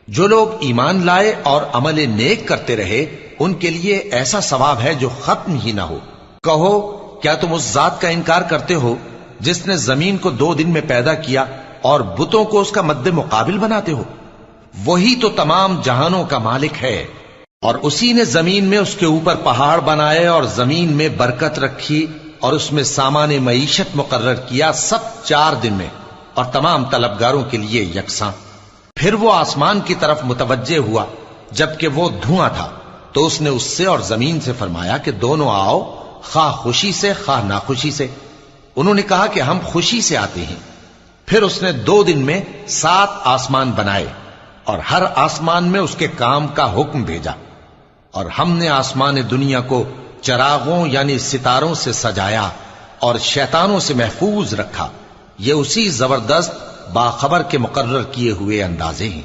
جو لوگ ایمان لائے اور عمل نیک کرتے رہے ان کے لیے ایسا ثواب ہے جو ختم ہی نہ ہو۔ کہو کیا تم اس ذات کا انکار کرتے ہو جس نے زمین کو 2 دن میں پیدا کیا اور بتوں کو اس کا مد مقابل بناتے ہو؟ وہی تو تمام جہانوں کا مالک ہے، اور اسی نے زمین میں اس کے اوپر پہاڑ بنائے اور زمین میں برکت رکھی اور اس میں سامان معیشت مقرر کیا، سب 4 دن میں، اور تمام طلبگاروں کے لیے یکساں۔ پھر وہ آسمان کی طرف متوجہ ہوا جبکہ وہ دھواں تھا، تو اس نے اس سے اور زمین سے فرمایا کہ دونوں آؤ، خواہ خوشی سے خواہ ناخوشی سے۔ انہوں نے کہا کہ ہم خوشی سے آتے ہیں۔ پھر اس نے 2 دن میں 7 آسمان بنائے اور ہر آسمان میں اس کے کام کا حکم بھیجا، اور ہم نے آسمان دنیا کو چراغوں یعنی ستاروں سے سجایا اور شیطانوں سے محفوظ رکھا۔ یہ اسی زبردست باخبر کے مقرر کیے ہوئے اندازے ہیں۔